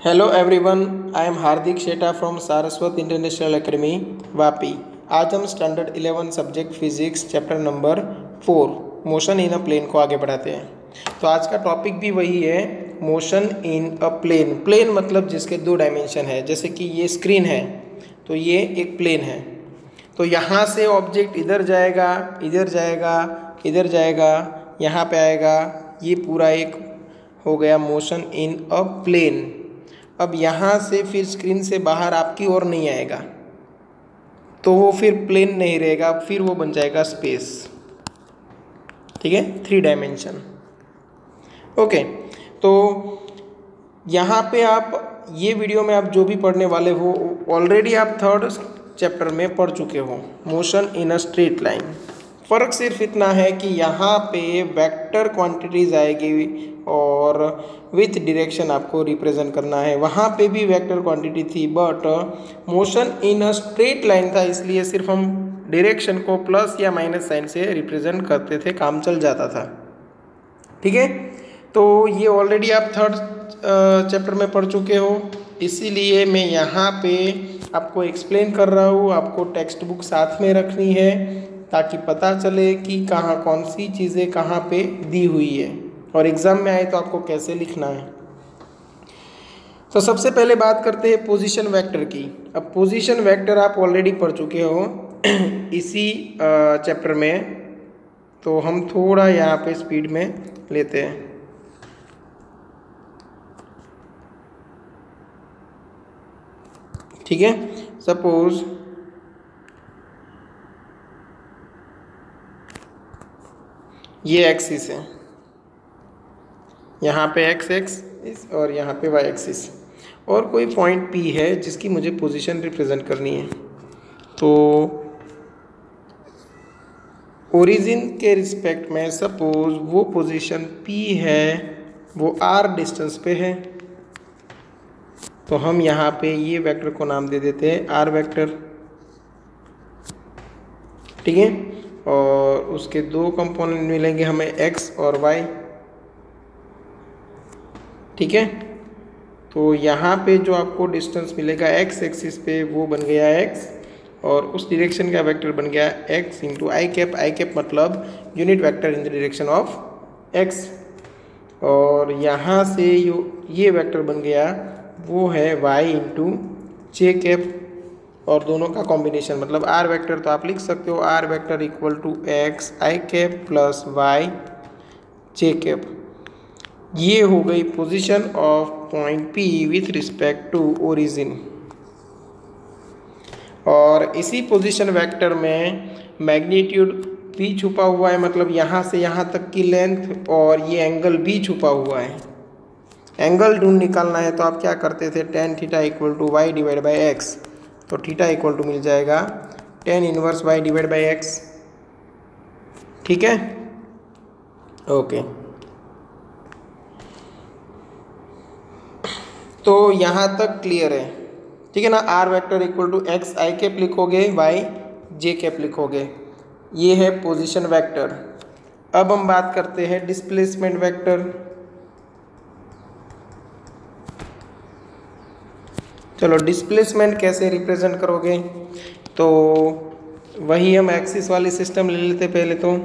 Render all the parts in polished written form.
Hello everyone, I am Hardik Sheta from Saraswat international academy Vapi. आज हम standard 11 subject physics chapter number 4 motion in a plane को आगे बढ़ाते हैं। तो आज का टॉपिक भी वही है, motion in a plane. Plane मतलब जिसके दो डायमेंशन है, जैसे कि ये स्क्रीन है तो ये एक प्लेन है। तो यहाँ से ऑब्जेक्ट इधर जाएगा, इधर जाएगा, इधर जाएगा, यहाँ पे आएगा, ये पूरा एक हो गया मोशन इन अ प्लेन। अब यहाँ से फिर स्क्रीन से बाहर आपकी ओर नहीं आएगा तो वो फिर प्लेन नहीं रहेगा, फिर वो बन जाएगा स्पेस। ठीक है, 3 डायमेंशन। ओके, तो यहाँ पे आप ये वीडियो में आप जो भी पढ़ने वाले हो ऑलरेडी आप 3rd चैप्टर में पढ़ चुके हो, motion in a straight line. फ़र्क सिर्फ इतना है कि यहाँ पे वेक्टर क्वांटिटीज आएगी और विथ डायरेक्शन आपको रिप्रेजेंट करना है। वहाँ पे भी वेक्टर क्वांटिटी थी, but motion in a straight line था, इसलिए सिर्फ हम डायरेक्शन को प्लस या माइनस साइन से रिप्रेजेंट करते थे, काम चल जाता था। ठीक है, तो ये ऑलरेडी आप 3rd चैप्टर में पढ़ चुके हो, इसीलिए मैं यहाँ पे आपको एक्सप्लेन कर रहा हूँ। आपको टेक्स्ट बुक साथ में रखनी है ताकि पता चले कि कहाँ कौन सी चीज़ें कहाँ पे दी हुई है और एग्ज़ाम में आए तो आपको कैसे लिखना है। तो सबसे पहले बात करते हैं पोजीशन वेक्टर की। अब पोजीशन वेक्टर आप ऑलरेडी पढ़ चुके हो इसी चैप्टर में, तो हम थोड़ा यहाँ पे स्पीड में लेते हैं। ठीक है, सपोज ये एक्सिस है, यहाँ पे एक्स एक्सिस और यहाँ पे वाई एक्सिस, और कोई पॉइंट P है जिसकी मुझे पोजीशन रिप्रेजेंट करनी है। तो ओरिजिन के रिस्पेक्ट में सपोज वो पोजीशन P है वो R डिस्टेंस पे है, तो हम यहाँ पे ये वेक्टर को नाम दे देते हैं R वेक्टर। ठीक है, और उसके 2 कंपोनेंट मिलेंगे हमें x और y। ठीक है, तो यहाँ पे जो आपको डिस्टेंस मिलेगा x एक्सिस पे वो बन गया x, और उस डायरेक्शन का वेक्टर बन गया x इंटू आई कैप। आई कैप मतलब unit vector in the direction of x। और यहाँ से ये वेक्टर बन गया वो है y इंटू जे कैप, और दोनों का कॉम्बिनेशन मतलब r वेक्टर। तो आप लिख सकते हो r vector equal to x i cap plus y j cap. ये हो गई position of point P with respect to origin. और इसी पोजीशन वेक्टर में मैग्नीट्यूड P छुपा हुआ है, मतलब यहाँ से यहाँ तक की लेंथ, और ये एंगल B छुपा हुआ है। एंगल ढूंढ निकालना है तो आप क्या करते थे, tan theta equal to y divide by x. तो थीटा इक्वल टू मिल जाएगा tan inverse y divide by x. ठीक है, ओके। तो यहाँ तक क्लियर है, ठीक है ना। r vector equal to x i cap लिखोगे, y जे कैप लिखोगे, ये है पोजीशन वेक्टर। अब हम बात करते हैं डिस्प्लेसमेंट वेक्टर। चलो, डिस्प्लेसमेंट कैसे रिप्रेजेंट करोगे, तो वही हम एक्सिस वाली सिस्टम ले लेते पहले तो।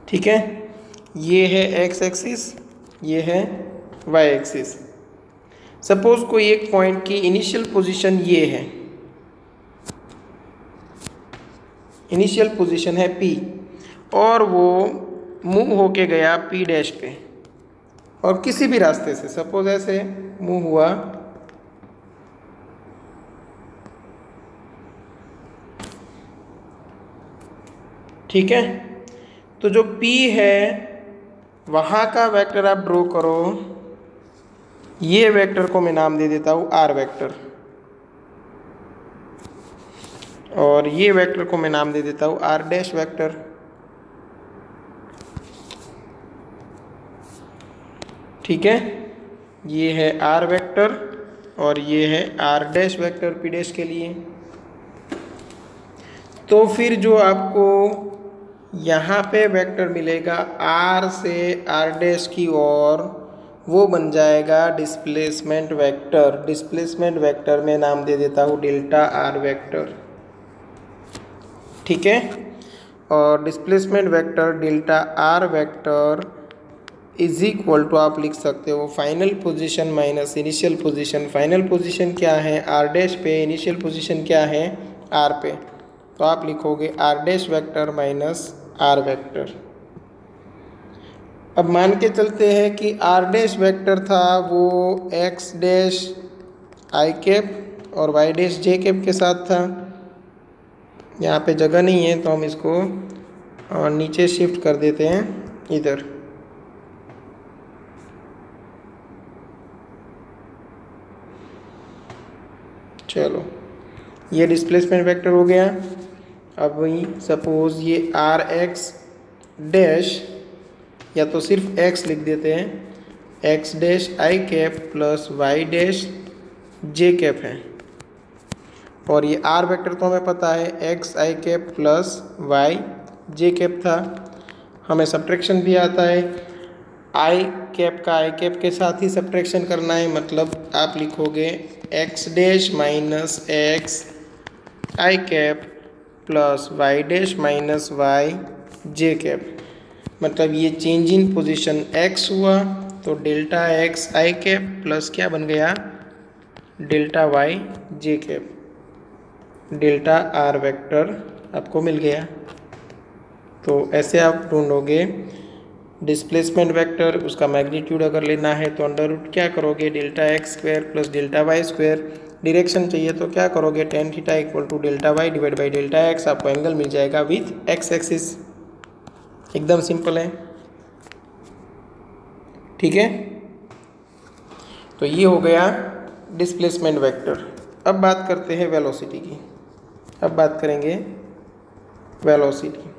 ठीक है, ये है एक्स एक्सिस, ये है वाई एक्सिस। सपोज कोई एक पॉइंट की इनिशियल पोजीशन ये है, इनिशियल पोजीशन है P, और वो मूव होके गया P डैश पे, और किसी भी रास्ते से सपोज ऐसे मूव हुआ, ठीक है। तो जो P है वहाँ का वेक्टर आप ड्रॉ करो, ये वेक्टर को मैं नाम दे देता हूँ R वेक्टर, और ये वेक्टर को मैं नाम दे देता हूँ R डैश वेक्टर। ठीक है, ये है R वेक्टर और ये है R dash vector P dash के लिए। तो फिर जो आपको यहाँ पे वेक्टर मिलेगा आर से आर डैश की ओर, वो बन जाएगा डिस्प्लेसमेंट वेक्टर। डिस्प्लेसमेंट वेक्टर में नाम दे देता हूँ डेल्टा आर वेक्टर, ठीक है। और displacement vector delta are vector is equal to आप लिख सकते हो final position minus initial position. Final position क्या है आर डैश पे, इनिशियल पोजीशन क्या है आर पे, तो आप लिखोगे r dash vector minus r vector. अब मान के चलते हैं कि आर डैश वेक्टर था वो एक्स डैश आई कैप और वाई डैश जे कैप के साथ था। यहाँ पे जगह नहीं है तो हम इसको नीचे शिफ्ट कर देते हैं इधर। चलो ये डिस्प्लेसमेंट वेक्टर हो गया। अब वही सपोज ये आर एक्स डैश, या तो सिर्फ एक्स लिख देते हैं, x dash i cap plus Y dash j cap है। और ये आर वेक्टर तो हमें पता है एक्स आई कैप प्लस वाई जे कैप था। हमें सब्ट्रैक्शन भी आता है, आई कैप का आई कैप के साथ ही सब्ट्रैक्शन करना है। मतलब आप लिखोगे एक्स डैश माइनस एक्स आई cap plus Y dash minus Y जे कैप। मतलब ये चेंज इन पोजीशन एक्स हुआ तो डेल्टा एक्स आई कैप प्लस क्या बन गया delta Y J cap. Delta are vector आपको मिल गया। तो ऐसे आप ढूंढोगे डिस्प्लेसमेंट वेक्टर, उसका मैग्नीट्यूड अगर लेना है तो अंडर रूट क्या करोगे delta X square plus delta Y square. Direction चाहिए तो क्या करोगे tan theta equal to delta y divide by delta x. आपको एंगल मिल जाएगा विथ एक्स एक्सिस। एकदम सिंपल है, ठीक है। तो ये हो गया डिस्प्लेसमेंट वेक्टर। अब बात करते हैं वेलोसिटी की। अब बात करेंगे वेलोसिटी।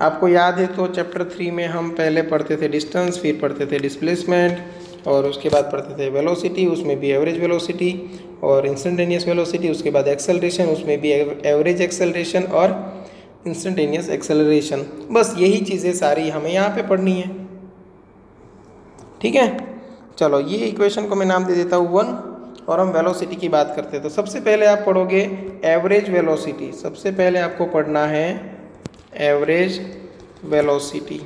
आपको याद है तो चैप्टर 3 में हम पहले पढ़ते थे डिस्टेंस, फिर पढ़ते थे डिस्प्लेसमेंट और उसके बाद पढ़ते थे वेलोसिटी, उसमें भी एवरेज वेलोसिटी और इंस्टेंटेनियस वेलोसिटी, उसके बाद एक्सेलरेशन, उसमें भी एवरेज एक्सेलरेशन और इंस्टेंटेनियस एक्सेलरेशन। बस यही चीज़ें सारी हमें यहाँ पे पढ़नी है, ठीक है। चलो ये इक्वेशन को मैं नाम दे देता हूँ 1 और हम वेलोसिटी की बात करते हैं। तो सबसे पहले आप पढ़ोगे एवरेज वेलोसिटी। सबसे पहले आपको पढ़ना है एवरेज वेलोसिटी।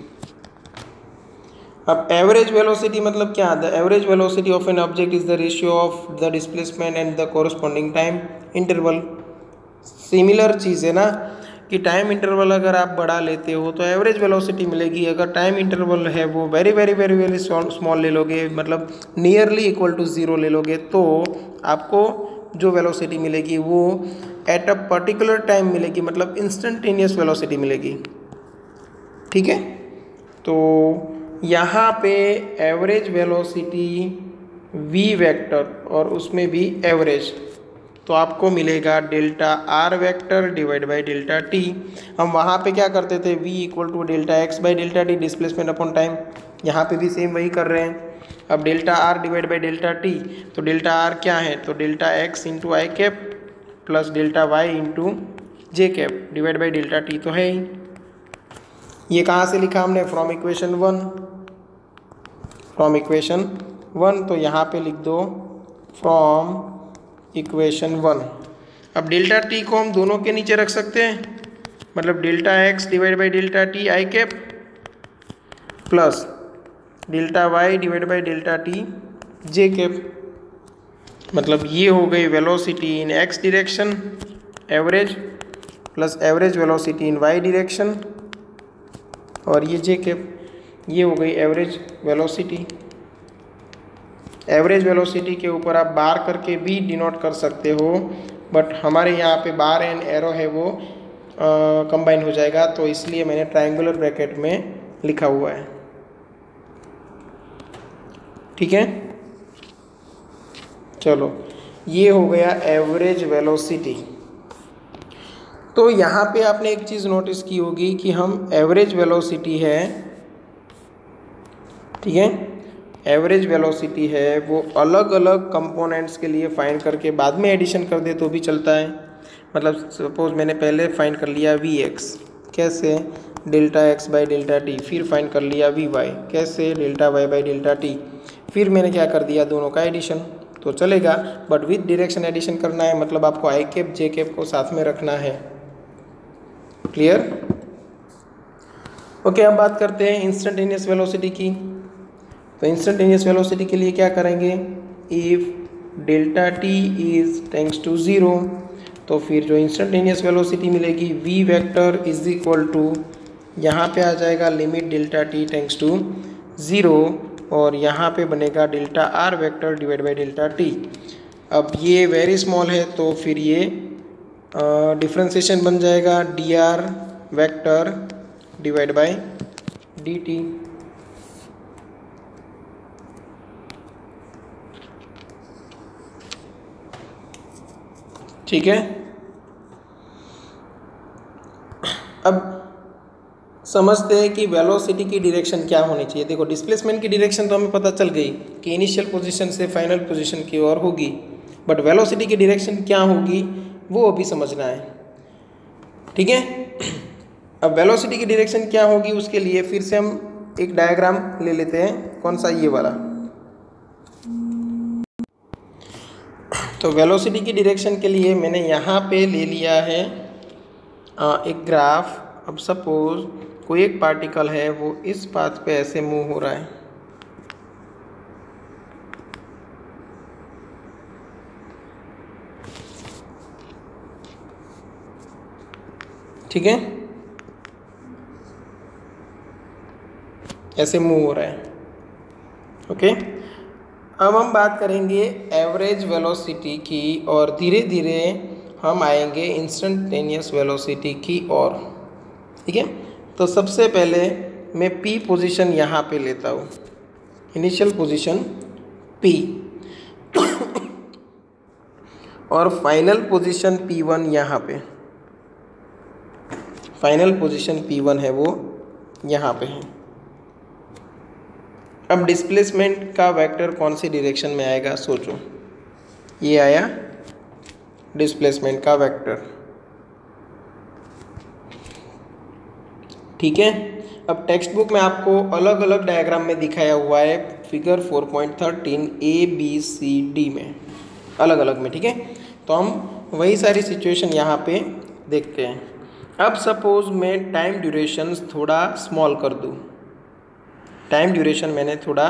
अब एवरेज वेलोसिटी मतलब क्या? The average velocity of an object is the ratio of the displacement and the corresponding time interval. Similar चीज़ है ना कि टाइम इंटरवल अगर आप बढ़ा लेते हो तो एवरेज वेलोसिटी मिलेगी। अगर टाइम इंटरवल है वो very very very very small ले लोगे, मतलब नियरली इक्वल टू 0 ले लोगे, तो आपको जो वेलोसिटी मिलेगी वो एट अ पर्टिकुलर टाइम मिलेगी, मतलब इंस्टेंटेनियस वेलोसिटी मिलेगी, ठीक है। तो यहाँ पे एवरेज वेलोसिटी v वेक्टर और उसमें भी एवरेज, तो आपको मिलेगा delta are vector divide by delta t. हम वहाँ पे क्या करते थे v equal to delta x by delta t displacement upon time. यहाँ पे भी सेम वही कर रहे हैं। अब delta r divide by delta T, तो डेल्टा आर क्या है तो delta x into I cap plus delta Y into J cap divide by delta T तो है ही। ये कहाँ से लिखा हमने? From equation 1। फ्रॉम इक्वेशन 1, तो यहाँ पे लिख दो फ्रॉम इक्वेशन 1। अब डेल्टा टी को हम दोनों के नीचे रख सकते हैं, मतलब delta x divide by delta t i cap plus delta y divide by delta t j cap. मतलब ये हो गई velocity in x direction average plus average velocity in y direction और ये जे कैप, ये हो गई एवरेज वेलोसिटी। एवरेज वेलोसिटी के ऊपर आप बार करके भी डिनोट कर सकते हो, बट हमारे यहाँ पे बार एंड एरो है वो कंबाइन हो जाएगा, तो इसलिए मैंने ट्रायंगुलर ब्रैकेट में लिखा हुआ है, ठीक है। चलो ये हो गया एवरेज वेलोसिटी। तो यहाँ पे आपने एक चीज़ नोटिस की होगी कि हम एवरेज वेलोसिटी है, ठीक है, एवरेज वेलोसिटी है वो अलग अलग कंपोनेंट्स के लिए फाइंड करके बाद में एडिशन कर दे तो भी चलता है, मतलब सपोज मैंने पहले फाइंड कर लिया वी एक्स, कैसे, delta x by delta t, फिर फाइंड कर लिया वी वाई, कैसे, delta y by delta t, फिर मैंने क्या कर दिया, दोनों का एडिशन, तो चलेगा, बट विथ डायरेक्शन एडिशन करना है, मतलब आपको आई कैप जे कैप को साथ में रखना है। क्लियर? ओके, अब बात करते हैं इंस्टेंटेनियस वेलोसिटी की। तो इंस्टेंटेनियस वेलोसिटी के लिए क्या करेंगे, if delta t is tends to 0, तो फिर जो इंस्टेंटेनियस वेलोसिटी मिलेगी v vector is equal to, यहाँ पे आ जाएगा limit delta T tends to 0, और यहाँ पे बनेगा delta are vector divide by delta t. अब ये वेरी स्मॉल है तो फिर ये डिफ्रेंसिएशन बन जाएगा D r vector divide by D T. ठीक है, अब समझते हैं कि वेलोसिटी की डायरेक्शन क्या होनी चाहिए। देखो, डिस्प्लेसमेंट की डायरेक्शन तो हमें पता चल गई कि इनिशियल पोजीशन से फाइनल पोजीशन की ओर होगी, बट वेलोसिटी की डायरेक्शन क्या होगी वो अभी समझना है। ठीक है, अब वेलोसिटी की डायरेक्शन क्या होगी उसके लिए फिर से हम एक डायग्राम ले लेते हैं। कौन सा, ये वाला। तो वेलोसिटी की डायरेक्शन के लिए मैंने यहाँ पे ले लिया है एक ग्राफ। अब सपोज कोई एक पार्टिकल है, वो इस पाथ पे ऐसे मूव हो रहा है, ठीक है, ऐसे मूव हो रहा है। ओके, अब हम बात करेंगे एवरेज वेलोसिटी की, और धीरे धीरे हम आएंगे इंस्टेंटेनियस वेलोसिटी की ओर। ठीक है, तो सबसे पहले मैं P पोजीशन यहाँ पे लेता हूँ, इनिशियल पोजीशन P, और फाइनल पोजीशन P1 यहाँ पे, फाइनल पोजीशन P1 है वो यहाँ पे है। अब डिस्प्लेसमेंट का वेक्टर कौन सी डायरेक्शन में आएगा, सोचो। ये आया डिस्प्लेसमेंट का वेक्टर। ठीक है, अब टेक्स्ट बुक में आपको अलग अलग डायग्राम में दिखाया हुआ है, फिगर 4.13 ABCD में, अलग अलग में। ठीक है, तो हम वही सारी सिचुएशन यहाँ पे देखते हैं। अब सपोज मैं टाइम ड्यूरेशन थोड़ा स्मॉल कर दूँ, टाइम ड्यूरेशन मैंने थोड़ा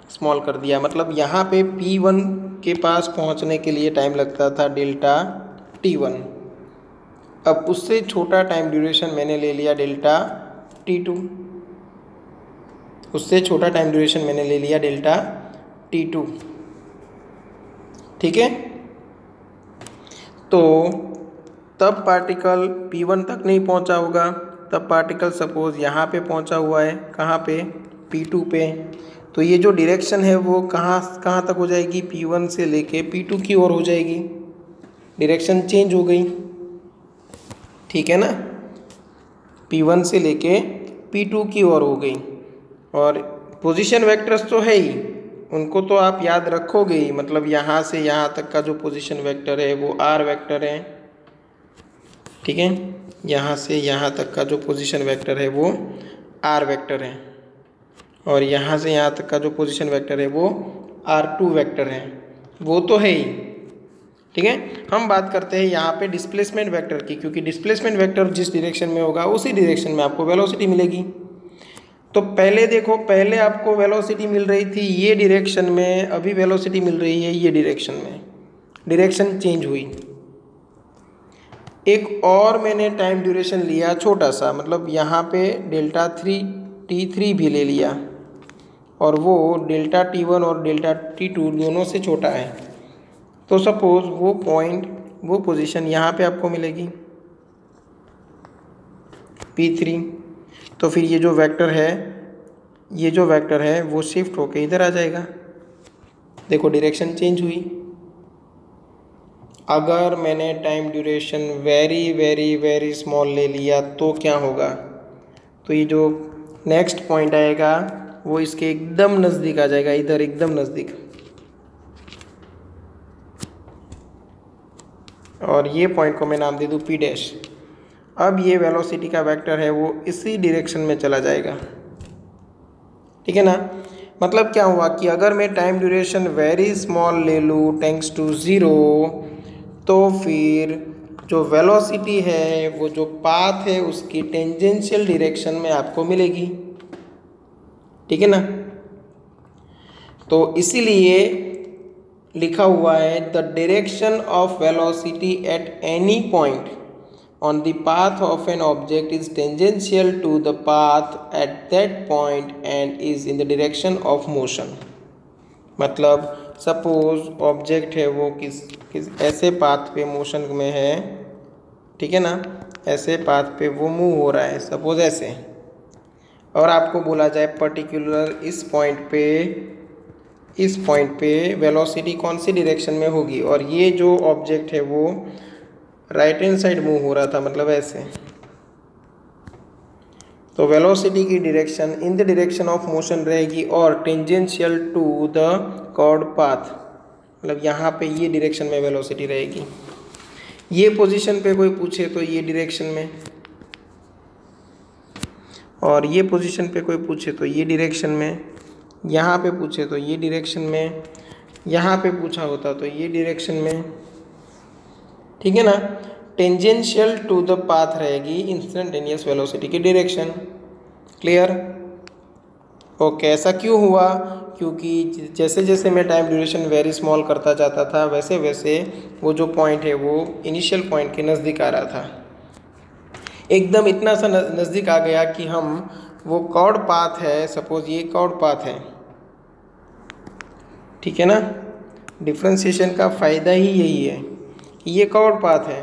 स्मॉल कर दिया, मतलब यहाँ पे P1 के पास पहुँचने के लिए टाइम लगता था डेल्टा T1, अब उससे छोटा टाइम ड्यूरेशन मैंने ले लिया डेल्टा T2, उससे छोटा टाइम ड्यूरेशन मैंने ले लिया डेल्टा T2। ठीक है, तो तब पार्टिकल P1 तक नहीं पहुंचा होगा, तब पार्टिकल सपोज यहाँ पे पहुंचा हुआ है, कहाँ पे, P2 पे, तो ये जो डायरेक्शन है वो कहाँ तक हो जाएगी, P1 से लेके P2 की ओर हो जाएगी, डायरेक्शन चेंज हो गई। ठीक है ना, P1 से लेके P2 की ओर हो गई, और पोजीशन वेक्टर्स तो है ही, उनको तो आप याद रखोगे ही, मतलब यहाँ से यहाँ तक का जो पोजीशन वेक्टर है वो R वेक्टर है। ठीक है, यहाँ से यहाँ तक का जो पोजीशन वेक्टर है वो R वेक्टर है, और यहाँ से यहाँ तक का जो पोजीशन वेक्टर है वो R2 वेक्टर है, वो तो है ही। ठीक है, हम बात करते हैं यहाँ पे डिस्प्लेसमेंट वेक्टर की, क्योंकि डिस्प्लेसमेंट वेक्टर जिस डायरेक्शन में होगा उसी डायरेक्शन में आपको वेलोसिटी मिलेगी। तो पहले देखो, पहले आपको वेलोसिटी मिल रही थी ये डायरेक्शन में, अभी वेलोसिटी मिल रही है ये डायरेक्शन में, डायरेक्शन चेंज हुई। एक और मैंने टाइम ड्यूरेशन लिया छोटा सा, मतलब यहाँ पे डेल्टा T3 भी ले लिया, और वो डेल्टा T1 और डेल्टा T2 दोनों से छोटा है। तो सपोज वो पॉइंट, वो पोजीशन यहाँ पे आपको मिलेगी P3, तो फिर ये जो वेक्टर है वो शिफ्ट होके इधर आ जाएगा। देखो, डायरेक्शन चेंज हुई। अगर मैंने time duration very very very small ले लिया तो क्या होगा, तो ये जो नेक्स्ट पॉइंट आएगा वो इसके एकदम नज़दीक आ जाएगा, इधर एकदम नज़दीक। और ये पॉइंट को मैं नाम दे दूँ पी डैश। अब ये वेलोसिटी का वेक्टर है वो इसी डायरेक्शन में चला जाएगा, ठीक है ना। मतलब क्या हुआ कि अगर मैं टाइम ड्यूरेशन वेरी स्मॉल ले लूँ टेंड्स टू ज़ीरो, तो फिर जो वेलोसिटी है वो जो पाथ है उसकी टेंजेंशियल डायरेक्शन में आपको मिलेगी, ठीक है ना। तो इसीलिए लिखा हुआ है the direction of velocity at any point on the path of an object is tangential to the path at that point and is in the direction of motion। मतलब सपोज ऑब्जेक्ट है वो किस ऐसे पाथ पे motion में है, ठीक है ना, ऐसे पाथ पे वो मूव हो रहा है सपोज ऐसे, और आपको बोला जाए पर्टिकुलर इस पॉइंट पे वेलोसिटी कौन सी डायरेक्शन में होगी, और ये जो ऑब्जेक्ट है वो राइट हैंड साइड मूव हो रहा था, मतलब ऐसे, तो वेलोसिटी की direction in the direction of motion रहेगी और tangential to the curved path, मतलब यहाँ पे ये डायरेक्शन में वेलोसिटी रहेगी। ये पोजीशन पे कोई पूछे तो ये डायरेक्शन में, और ये पोजीशन पे कोई पूछे तो ये डायरेक्शन में, यहाँ पे पूछे तो ये डायरेक्शन में, यहाँ पे पूछा होता तो ये डायरेक्शन में, ठीक है ना। टेंजेंशियल टू द पाथ रहेगी इंस्टेंटेनियस वेलोसिटी की डायरेक्शन। क्लियर? ओके, ऐसा क्यों हुआ? क्योंकि जैसे जैसे मैं टाइम ड्यूरेशन वेरी स्मॉल करता जाता था वैसे वैसे वो जो पॉइंट है वो इनिशियल पॉइंट के नज़दीक आ रहा था, एकदम इतना सा नज़दीक आ गया कि हम वो कर्व्ड पाथ है, सपोज ये कर्व्ड पाथ है, ठीक है ना। डिफ्रेंशिएशन का फ़ायदा ही यही है, ये कर्व्ड पाथ है,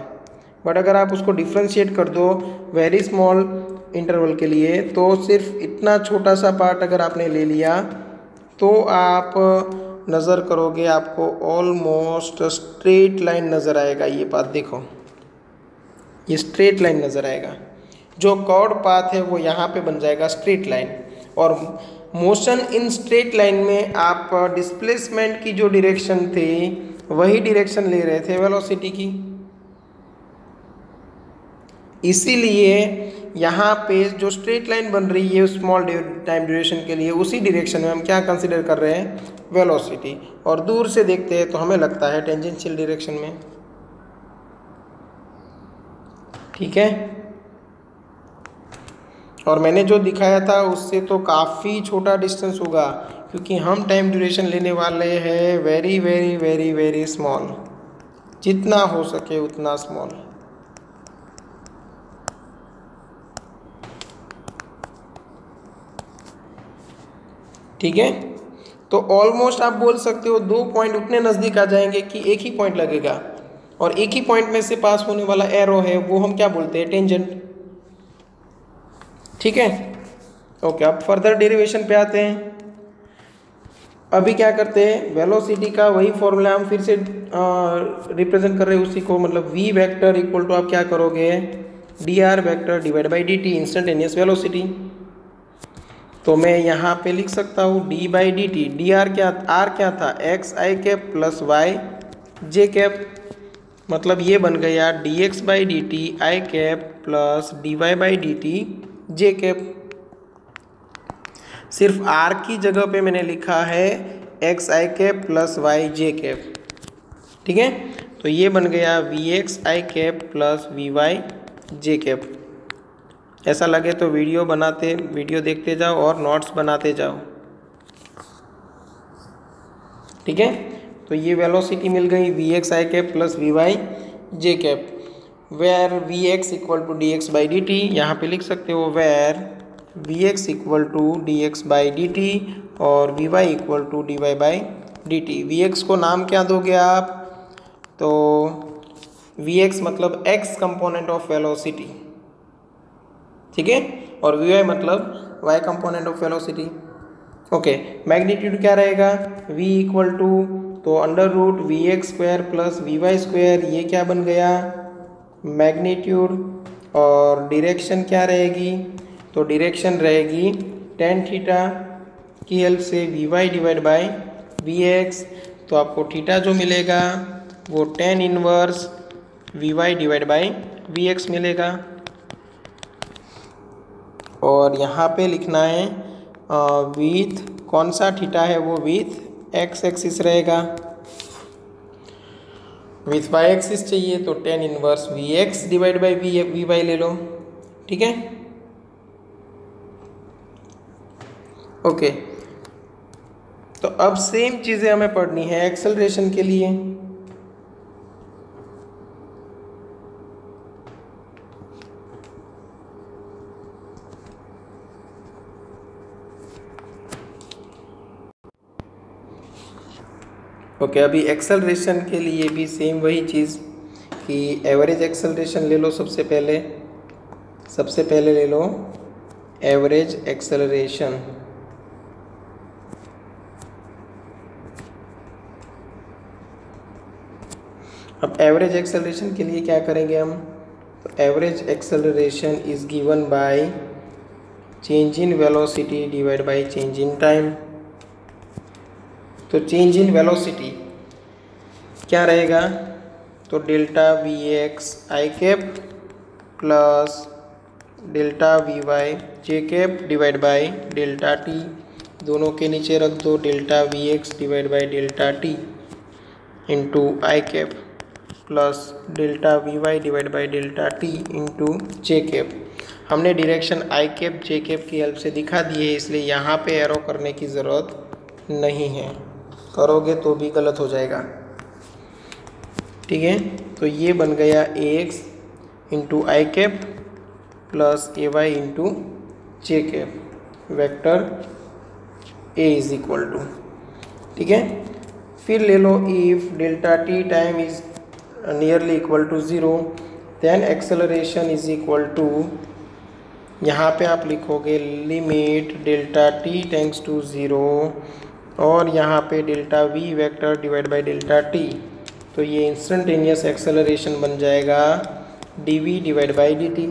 बट अगर आप उसको डिफ्रेंशिएट कर दो वेरी स्मॉल इंटरवल के लिए, तो सिर्फ इतना छोटा सा पार्ट अगर आपने ले लिया तो आप नज़र करोगे आपको ऑलमोस्ट स्ट्रेट लाइन नज़र आएगा। ये पाथ देखो, ये स्ट्रेट लाइन नज़र आएगा, जो कर्व्ड पाथ है वो यहाँ पे बन जाएगा स्ट्रेट लाइन, और मोशन इन स्ट्रेट लाइन में आप डिस्प्लेसमेंट की जो डायरेक्शन थी वही डायरेक्शन ले रहे थे वेलोसिटी की। इसीलिए यहाँ पे जो स्ट्रेट लाइन बन रही है स्मॉल टाइम ड्यूरेशन के लिए, उसी डायरेक्शन में हम क्या कंसीडर कर रहे हैं? वेलोसिटी। और दूर से देखते हैं तो हमें लगता है टेंजेंशियल डायरेक्शन में, ठीक है। और मैंने जो दिखाया था उससे तो काफ़ी छोटा डिस्टेंस होगा, क्योंकि हम टाइम ड्यूरेशन लेने वाले हैं very very very very small, जितना हो सके उतना स्मॉल, ठीक है। तो ऑलमोस्ट आप बोल सकते हो दो पॉइंट उतने नज़दीक आ जाएंगे कि एक ही पॉइंट लगेगा, और एक ही पॉइंट में से पास होने वाला एरो है वो हम क्या बोलते हैं? टेंजेंट, ठीक है। ओके, अब फर्दर डेरिवेशन पे आते हैं। अभी क्या करते हैं? वेलोसिटी का वही फॉर्मूला हम फिर से रिप्रेजेंट कर रहे हैं उसी को, मतलब वी वेक्टर इक्वल टू आप क्या करोगे? D r vector divide by D t, instantaneous velocity. तो मैं यहाँ पे लिख सकता हूँ d by D t, d r क्या था? एक्स आई कैप प्लस वाई जे कैप, मतलब ये बन गया d x by D t i cap plus d Y by D t j cap. सिर्फ आर की जगह पे मैंने लिखा है एक्स आई कैप प्लस वाई जे कैप, ठीक है। तो ये बन गया v x I cap plus we Y J cap. ऐसा लगे तो वीडियो देखते जाओ और नोट्स बनाते जाओ, ठीक है। तो ये वेलोसिटी मिल गई V x I cap plus we Y J cap, where V X equal to D x by D T. यहाँ पर लिख सकते हो where V X equal to D x by D T और we Y equal to D Y by D T. V X को नाम क्या दोगे आप? तो वी एक्स मतलब एक्स कंपोनेंट ऑफ वेलोसिटी, ठीक है, और वी वाई मतलब Y component of velocity. Okay, magnitude क्या रहेगा? v इक्वल टू, तो under root v x square plus we y square, ये क्या बन गया? मैग्नीट्यूड। और डायरेक्शन क्या रहेगी? तो डायरेक्शन रहेगी टेन थीटा की हेल्प से v y divide by v x. तो आपको थीटा जो मिलेगा वो tan inverse v y divide by v x मिलेगा। और यहाँ पे लिखना है विथ कौन सा थीटा है, वो विथ एक्स एक्सिस रहेगा। विथ वाई एक्सिस चाहिए तो tan inverse v x divide by v y ले लो। ठीक है, ओके। तो अब सेम चीज़ें हमें पढ़नी है एक्सेलरेशन के लिए। ओके, अभी एक्सेलरेशन के लिए भी सेम वही चीज़ कि एवरेज एक्सेलरेशन ले लो। सबसे पहले ले लो एवरेज एक्सेलरेशन। अब एवरेज एक्सेलरेशन के लिए क्या करेंगे हम, तो average acceleration is given by change in velocity divide by change in time. तो चेंज इन वेलोसिटी क्या रहेगा, तो delta v x I cap plus delta v Y J cap divide by delta t. दोनों के नीचे रख दो delta v x divide by delta T into I cap plus delta v y divide by delta T into J cap. हमने direction I cap J cap की help से दिखा दी है, इसलिए यहाँ पे एरो करने की ज़रूरत नहीं है, करोगे तो भी गलत हो जाएगा। ठीक है, तो ये बन गया ए x into I cap plus A Y into J cap vector A is equal to. ठीक है, फिर ले लो if delta T time is nearly equal to 0 then acceleration is equal to, यहाँ पे आप लिखोगे limit delta T tends to 0 और यहाँ पे delta V vector divide by delta T. तो ये इंस्टेंटेनियस एक्सेलरेशन बन जाएगा D V divide by D T.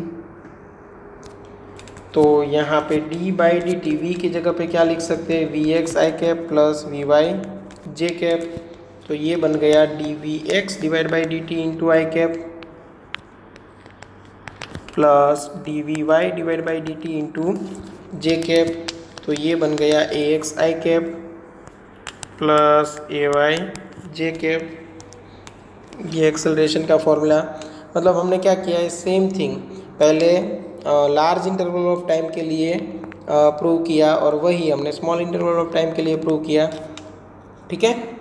तो यहाँ पे d by D T v की जगह पे क्या लिख सकते हैं, v x I cap plus we Y J cap. तो ये बन गया d v x divide by D t into I cap plus d v y divide by D t into J cap. तो ये बन गया ए एक्स आई cap plus ए y जे cap. ये acceleration का फॉर्मूला, मतलब हमने क्या किया है, सेम थिंग पहले लार्ज इंटरवल ऑफ टाइम के लिए प्रूव किया और वही हमने स्मॉल इंटरवल ऑफ टाइम के लिए प्रूव किया। ठीक है,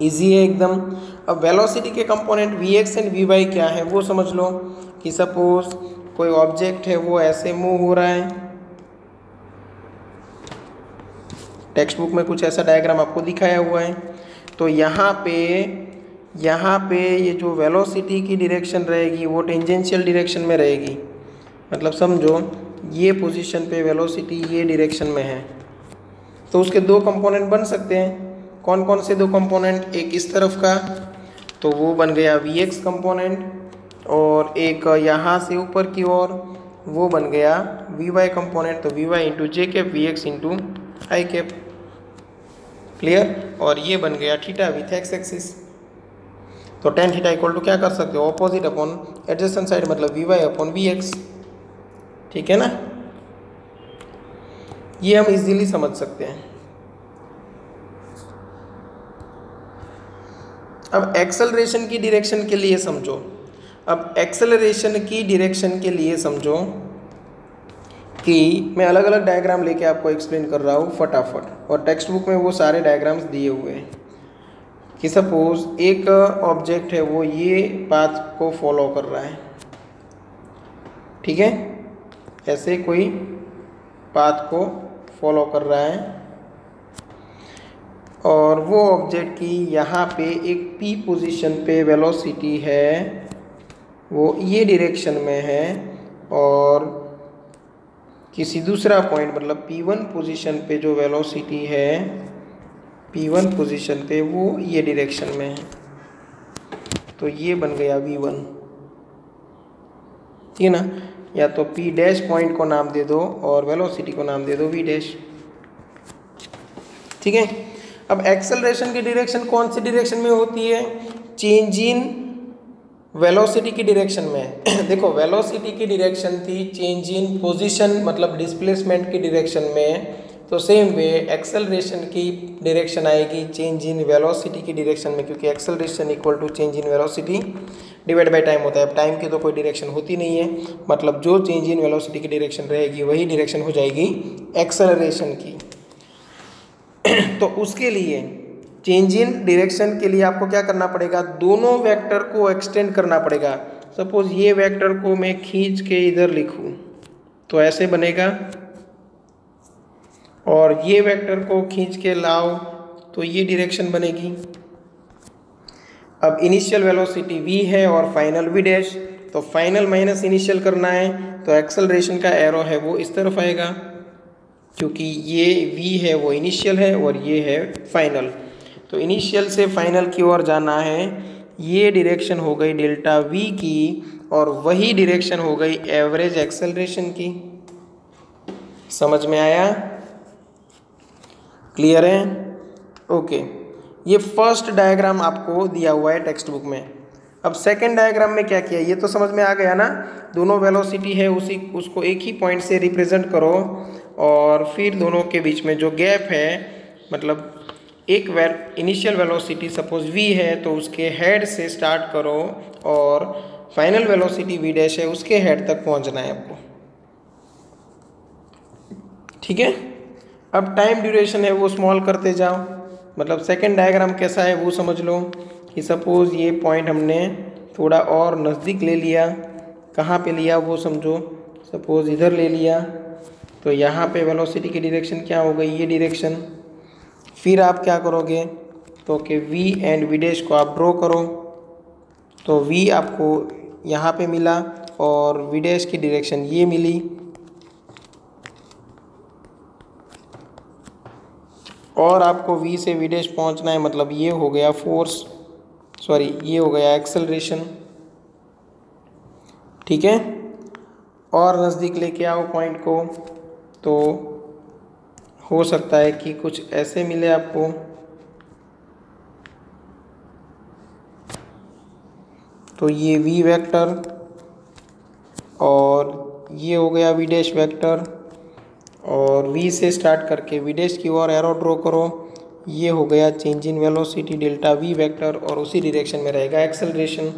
इजी है एकदम। अब वेलोसिटी के component v x and v y क्या है वो समझ लो कि सपोज कोई ऑब्जेक्ट है वो ऐसे मूव हो रहा है, टेक्स्ट बुक में कुछ ऐसा डायग्राम आपको दिखाया हुआ है। तो यहाँ पे ये जो वेलोसिटी की डायरेक्शन रहेगी वो टेंजेंशियल डायरेक्शन में रहेगी। मतलब समझो ये पोजीशन पे वेलोसिटी ये डायरेक्शन में है, तो उसके दो कंपोनेंट बन सकते हैं। कौन कौन से दो कंपोनेंट, एक इस तरफ का तो वो बन गया वी एक्स कंपोनेंट और एक यहाँ से ऊपर की ओर वो बन गया वी वाई कंपोनेंट। तो वी वाई इंटू जे कैप वी एक्स इंटू आई कैप। क्लियर, और ये बन गया थीटा विथ एक्स एक्सिस। तो टेन थीटा इक्वल टू क्या कर सकते हो, ऑपोजिट अपॉन एडजेसेंट साइड, मतलब v y upon v x. ठीक है ना, ये हम इजीली समझ सकते हैं। अब एक्सेलरेशन की डायरेक्शन के लिए समझो। अब एक्सेलरेशन की डायरेक्शन के लिए समझो कि मैं अलग अलग डायग्राम लेके आपको एक्सप्लेन कर रहा हूँ फटाफट, और टेक्स्ट बुक में वो सारे डायग्राम्स दिए हुए हैं कि सपोज एक ऑब्जेक्ट है वो ये पाथ को फॉलो कर रहा है। ठीक है, ऐसे कोई पाथ को फॉलो कर रहा है और वो ऑब्जेक्ट की यहाँ पे एक पी पोजीशन पे वेलोसिटी है, वो ये डायरेक्शन में है, और किसी दूसरा पॉइंट मतलब P1 पोजीशन पे जो वेलोसिटी है P1 पोजीशन पे वो ये डायरेक्शन में है। तो ये बन गया V1। ठीक है ना, या तो P डैश पॉइंट को नाम दे दो और वेलोसिटी को नाम दे दो V डैश। ठीक है, अब एक्सेलरेशन की डायरेक्शन कौन सी डायरेक्शन में होती है, चेंज इन वेलोसिटी की डायरेक्शन में देखो वेलोसिटी की डायरेक्शन थी चेंज इन पोजीशन, मतलब डिस्प्लेसमेंट की डायरेक्शन में। तो सेम वे एक्सेलरेशन की डायरेक्शन आएगी चेंज इन वेलोसिटी की डायरेक्शन में, क्योंकि acceleration equal to change in velocity divide by time होता है। अब टाइम की तो कोई डायरेक्शन होती नहीं है, मतलब जो चेंज इन वेलोसिटी की डायरेक्शन रहेगी वही डायरेक्शन हो जाएगी एक्सेलरेशन की। तो उसके लिए चेंज इन डायरेक्शन के लिए आपको क्या करना पड़ेगा, दोनों वेक्टर को एक्सटेंड करना पड़ेगा। सपोज ये वेक्टर को मैं खींच के इधर लिखूं तो ऐसे बनेगा, और ये वेक्टर को खींच के लाओ तो ये डायरेक्शन बनेगी। अब इनिशियल वेलोसिटी v है और फाइनल v डैश, तो फाइनल माइनस इनिशियल करना है, तो एक्सेलरेशन का एरो है वो इस तरफ आएगा, क्योंकि ये v है वो इनिशियल है और ये है फाइनल। तो इनिशियल से फाइनल की ओर जाना है, ये डायरेक्शन हो गई डेल्टा v की, और वही डायरेक्शन हो गई एवरेज एक्सेलरेशन की। समझ में आया? क्लियर है? ओके। ये फर्स्ट डायग्राम आपको दिया हुआ है टेक्स्ट बुक में। अब सेकंड डायग्राम में क्या किया, ये तो समझ में आ गया ना। दोनों वेलोसिटी है उसको एक ही पॉइंट से रिप्रेजेंट करो, और फिर दोनों के बीच में जो गैप है, मतलब एक इनिशियल वेलोसिटी सपोज v है तो उसके हेड से स्टार्ट करो, और फाइनल वेलोसिटी v डैश है उसके हेड तक पहुंचना है आपको। ठीक है। अब टाइम ड्यूरेशन है वो स्मॉल करते जाओ, मतलब सेकंड डायग्राम कैसा है वो समझ लो कि सपोज ये पॉइंट हमने थोड़ा और नज़दीक ले लिया, कहाँ पे लिया वो समझो, सपोज इधर ले लिया, तो यहाँ पे वेलोसिटी की डायरेक्शन क्या हो गई, ये डायरेक्शन। फिर आप क्या करोगे, तो कि v एंड v डैश को आप ड्रॉ करो, तो v आपको यहाँ पे मिला और v डैश की डायरेक्शन ये मिली, और आपको v से v डैश पहुँचना है, मतलब ये हो गया फोर्स, सॉरी ये हो गया एक्सेलरेशन। ठीक है। और नज़दीक लेके आओ पॉइंट को, तो हो सकता है कि कुछ ऐसे मिले आपको, तो ये v वेक्टर और ये हो गया v डैश वेक्टर, और v से स्टार्ट करके v डैश की ओर एरो ड्रॉ करो, ये हो गया change in velocity delta v vector, और उसी डायरेक्शन में रहेगा एक्सेलरेशन।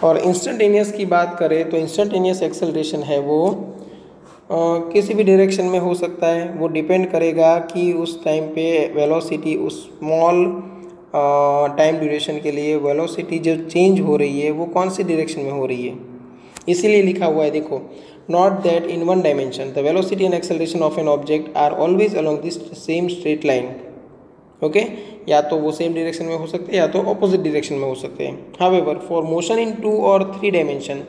और इंस्टेंटेनियस की बात करें तो इंस्टेंटेनियस एक्सेलरेशन है वो किसी भी डायरेक्शन में हो सकता है। वो डिपेंड करेगा कि उस टाइम पे वेलोसिटी उस स्मॉल टाइम ड्यूरेशन के लिए वेलोसिटी जो चेंज हो रही है वो कौन सी डायरेक्शन में हो रही है। इसीलिए लिखा हुआ है देखो, not that in one dimension the velocity and acceleration of an object are always along this same straight line. Okay, या तो वो सेम डायरेक्शन में हो सकते हैं या तो ऑपोजिट डायरेक्शन में हो सकते हैं। हाउएवर फॉर मोशन इन 2 और 3 dimension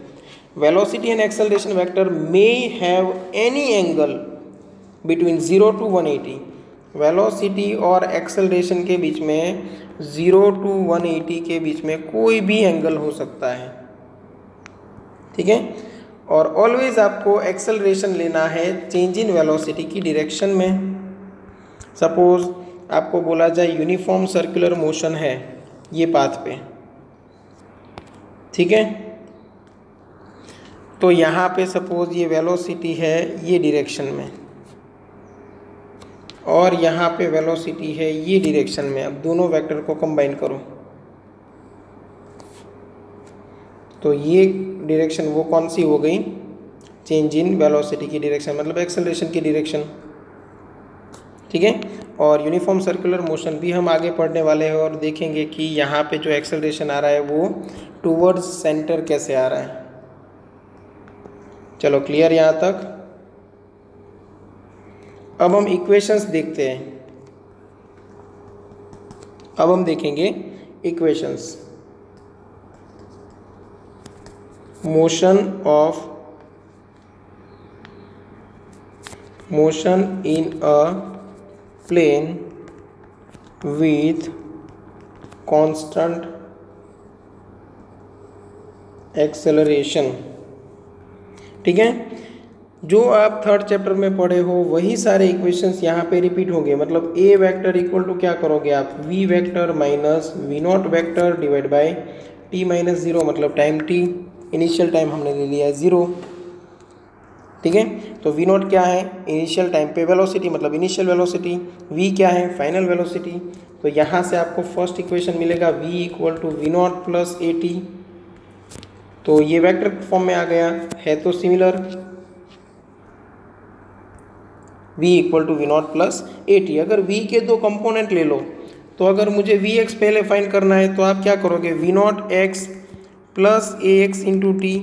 velocity and acceleration vector may have any angle between 0 to 180। Velocity और एक्सेलरेशन के बीच में 0 to 180 के बीच में कोई भी एंगल हो सकता है। ठीक है। और ऑलवेज आपको एक्सेलरेशन लेना है चेंज इन वेलोसिटी की डायरेक्शन में। सपोज आपको बोला जाए यूनिफॉर्म सर्कुलर मोशन है ये पाथ पे, ठीक है, तो यहाँ पे सपोज ये वेलोसिटी है ये डायरेक्शन में, और यहाँ पे वेलोसिटी है ये डायरेक्शन में। अब दोनों वेक्टर को कंबाइन करो तो ये डायरेक्शन वो कौन सी हो गई, चेंज इन वेलोसिटी की डायरेक्शन, मतलब एक्सेलरेशन की डायरेक्शन। ठीक है। और यूनिफॉर्म सर्कुलर मोशन भी हम आगे पढ़ने वाले हैं और देखेंगे कि यहाँ पे जो एक्सेलरेशन आ रहा है वो टूवर्ड्स सेंटर कैसे आ रहा है। चलो क्लियर यहाँ तक। अब हम इक्वेशंस देखते हैं। अब हम देखेंगे equations. Motion in a plane with constant acceleration। ठीक है। जो आप थर्ड चैप्टर में पढ़े हो वही सारे इक्वेशंस यहाँ पे रिपीट होंगे। मतलब ए वेक्टर इक्वल टू क्या करोगे आप, v vector minus v naught vector divide by t minus zero, मतलब टाइम टी, इनिशियल टाइम हमने ले लिया है 0। ठीक है, तो वी नॉट क्या है, इनिशियल टाइम पे वेलोसिटी, मतलब इनिशियल वेलोसिटी। वी क्या है, फाइनल वेलोसिटी। तो यहाँ से आपको फर्स्ट इक्वेशन मिलेगा v equal to v naught plus a t. तो ये वेक्टर फॉर्म में आ गया है, तो similar v equal to v naught plus a t. अगर v के दो कंपोनेंट ले लो, तो अगर मुझे वी एक्स पहले फाइंड करना है तो आप क्या करोगे, v naught x plus a x into t,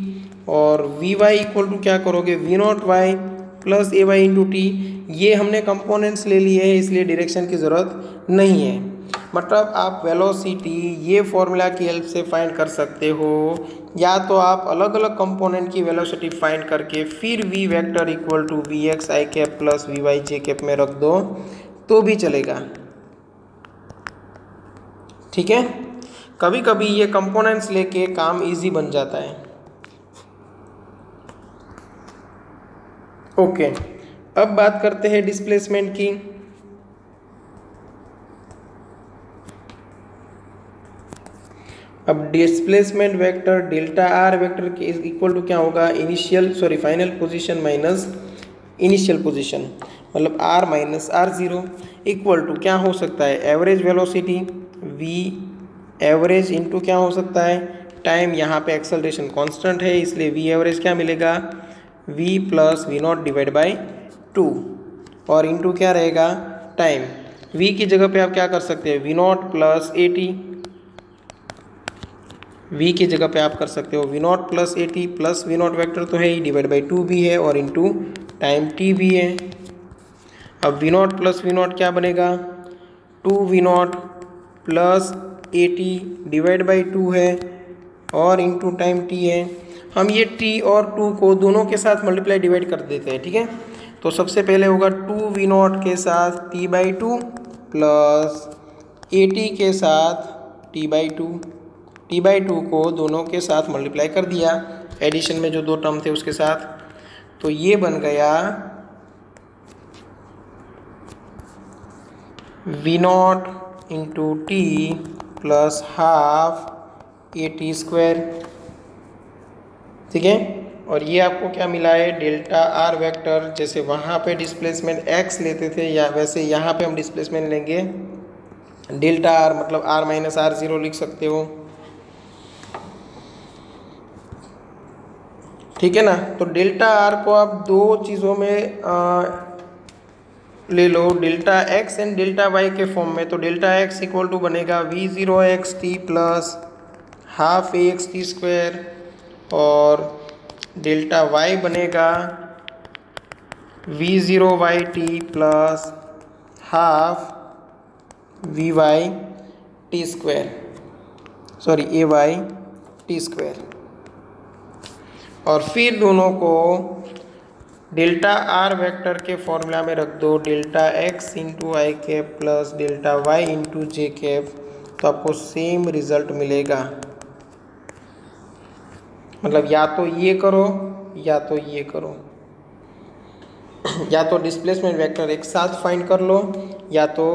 और वी वाई इक्वल टू क्या करोगे, वी नॉट वाई प्लस ए वाई इंटू टी। ये हमने कंपोनेंट्स ले लिए हैं, इसलिए डायरेक्शन की ज़रूरत नहीं है। मतलब आप वेलोसिटी ये फॉर्मूला की हेल्प से फाइंड कर सकते हो, या तो आप अलग अलग कंपोनेंट की वेलोसिटी फाइंड करके फिर v vector equal to v x I cap plus we Y J cap में रख दो तो भी चलेगा। ठीक है, कभी कभी ये कंपोनेंट्स लेके काम इजी बन जाता है। ओके, अब बात करते हैं डिस्प्लेसमेंट की। अब displacement vector delta are vector के इक्वल टू क्या होगा, final position minus initial position, मतलब R minus R zero equal to क्या हो सकता है, average velocity V average into क्या हो सकता है, टाइम। यहाँ पे एक्सेलरेशन कांस्टेंट है, इसलिए वी एवरेज क्या मिलेगा, v plus v naught divide by 2, और इंटू क्या रहेगा, टाइम। वी की जगह पे आप क्या कर सकते हैं, v naught plus a t, v की जगह पे आप कर सकते हो v naught plus a t plus v naught vector तो है ही, डिवाइड बाई 2 भी है, और इंटू टाइम t भी है। अब v naught plus v naught क्या बनेगा, 2 v naught plus a t divide by 2 है, और इंटू टाइम t है। हम ये t और 2 को दोनों के साथ मल्टीप्लाई डिवाइड कर देते हैं। ठीक है, तो सबसे पहले होगा 2 वी नॉट के साथ t by 2 plus a T के साथ t बाई 2, टी बाई 2 को दोनों के साथ मल्टीप्लाई कर दिया, एडिशन में जो दो टर्म थे उसके साथ, तो ये बन गया v naught into t plus half a t square. ठीक है, और ये आपको क्या मिला है, डेल्टा आर वेक्टर। जैसे वहाँ पे डिस्प्लेसमेंट एक्स लेते थे, या वैसे यहाँ पे हम डिस्प्लेसमेंट लेंगे डेल्टा आर, मतलब आर माइनस आर ज़ीरो लिख सकते हो। ठीक है ना, तो डेल्टा आर को आप दो चीज़ों में ले लो, delta X and delta Y के फॉर्म में। तो डेल्टा एक्स इक्वल टू बनेगा V zero X T plus half A X T square, और डेल्टा वाई बनेगा V zero Y T plus half V Y T square, sorry A Y T square. और फिर दोनों को delta are vector के formula में रख दो, डेल्टा एक्स इंटू आई cap plus delta Y into जे कैप, तो आपको सेम रिजल्ट मिलेगा। मतलब या तो ये करो या तो ये करो, या तो डिस्प्लेसमेंट वेक्टर एक साथ फाइंड कर लो, या तो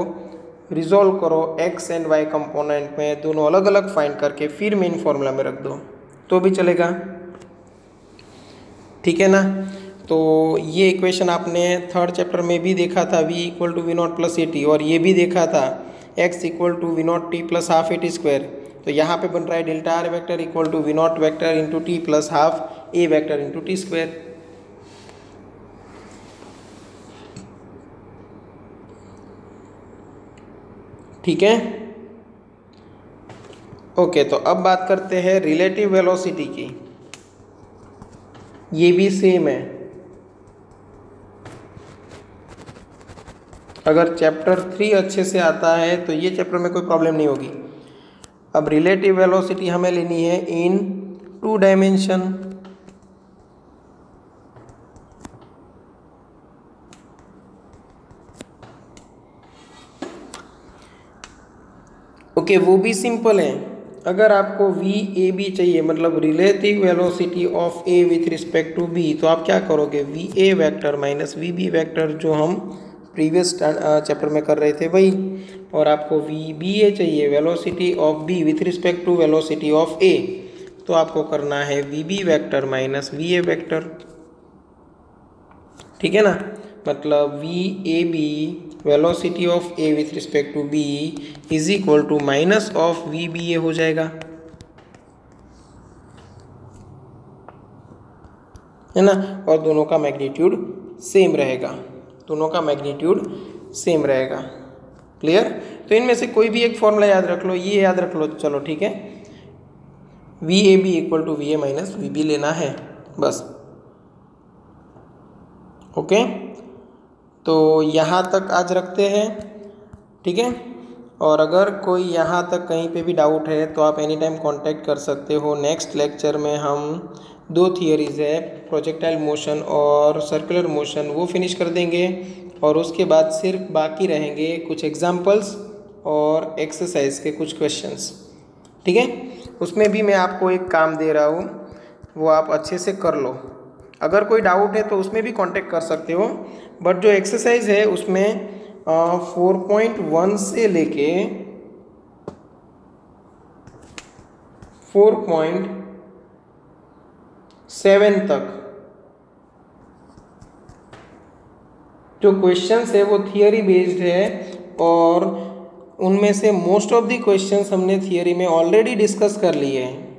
रिजोल्व करो एक्स एंड वाई कंपोनेंट में, दोनों अलग अलग फाइंड करके फिर मेन फॉर्मूला में रख दो तो भी चलेगा। ठीक है ना, तो ये इक्वेशन आपने थर्ड चैप्टर में भी देखा था, v equal to v naught plus a t, और ये भी देखा था x equal to v naught t plus half a t square. तो यहाँ पे बन रहा है delta are vector equal to v naught vector into t plus half a vector into t square. ठीक है, ओके, तो अब बात करते हैं रिलेटिव वेलोसिटी की। ये भी सेम है, अगर चैप्टर 3 अच्छे से आता है तो ये चैप्टर में कोई प्रॉब्लम नहीं होगी। अब रिलेटिव वेलोसिटी हमें लेनी है इन 2 डायमेंशन। ओके, वो भी सिंपल है। अगर आपको वी ए बी चाहिए, मतलब relative velocity of A with respect to b, तो आप क्या करोगे, वी ए vector minus v B vector, जो हम प्रीवियस चैप्टर में कर रहे थे वही। और आपको वी बी ए चाहिए, velocity of B with respect to velocity of A, तो आपको करना है V B vector minus V ए वैक्टर। ठीक है ना, मतलब V A B velocity of A with respect to B is equal to minus of V B A हो जाएगा, है ना। और दोनों का मैग्नीट्यूड सेम रहेगा, दोनों का मैग्नीट्यूड सेम रहेगा। क्लियर। तो इनमें से कोई भी एक फॉर्मूला याद रख लो, ये याद रख लो, चलो ठीक है, v A b equal to v a minus v b लेना है बस। ओके, तो यहाँ तक आज रखते हैं, ठीक है। और अगर कोई यहाँ तक कहीं पे भी डाउट है तो आप एनी टाइम कांटेक्ट कर सकते हो। नेक्स्ट लेक्चर में हम 2 थियरीज है, प्रोजेक्टाइल मोशन और सर्कुलर मोशन, वो फिनिश कर देंगे। और उसके बाद सिर्फ बाकी रहेंगे कुछ एग्जाम्पल्स और एक्सरसाइज के कुछ क्वेश्चंस, ठीक है। उसमें भी मैं आपको एक काम दे रहा हूँ, वो आप अच्छे से कर लो। अगर कोई डाउट है तो उसमें भी कांटेक्ट कर सकते हो, बट जो एक्सरसाइज है उसमें 4.1 से लेके 4.7 तक जो क्वेश्चंस है वो थियरी बेस्ड है, और उनमें से मोस्ट ऑफ द क्वेश्चंस हमने थियरी में ऑलरेडी डिस्कस कर लिए हैं।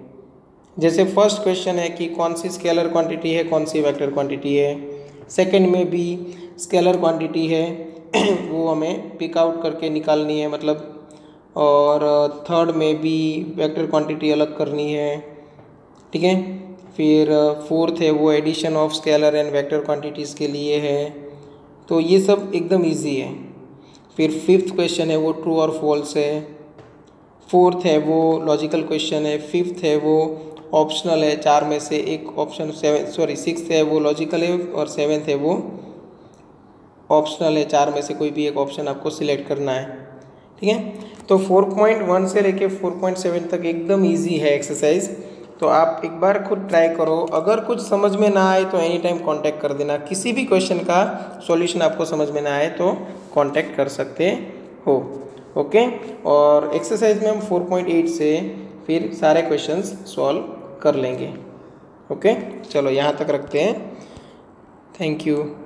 जैसे फर्स्ट क्वेश्चन है कि कौन सी स्केलर क्वांटिटी है, कौन सी वेक्टर क्वांटिटी है। सेकंड में भी स्केलर क्वांटिटी है वो हमें पिक आउट करके निकालनी है, मतलब। और थर्ड में भी वेक्टर क्वांटिटी अलग करनी है, ठीक है। फिर फोर्थ है वो addition of scalar and vector quantities के लिए है। तो ये सब एकदम इजी है। फिर फिफ्थ क्वेश्चन है वो ट्रू और फॉल्स है। फोर्थ है वो लॉजिकल क्वेश्चन है। फिफ्थ है वो ऑप्शनल है, 4 में से एक ऑप्शन, सिक्स्थ है वो लॉजिकल है, और सेवेंथ है वो ऑप्शनल है, 4 में से कोई भी एक ऑप्शन आपको सिलेक्ट करना है, ठीक है। तो 4.1 से लेके 4.7 तक एकदम इजी है एक्सरसाइज। तो आप एक बार खुद ट्राई करो। अगर कुछ समझ में ना आए तो एनी टाइम कांटेक्ट कर देना। किसी भी क्वेश्चन का सॉल्यूशन आपको समझ में ना आए तो कांटेक्ट कर सकते हो, ओके। और एक्सरसाइज में हम 4.8 से फिर सारे क्वेश्चंस सॉल्व कर लेंगे, ओके। चलो यहाँ तक रखते हैं। Thank you.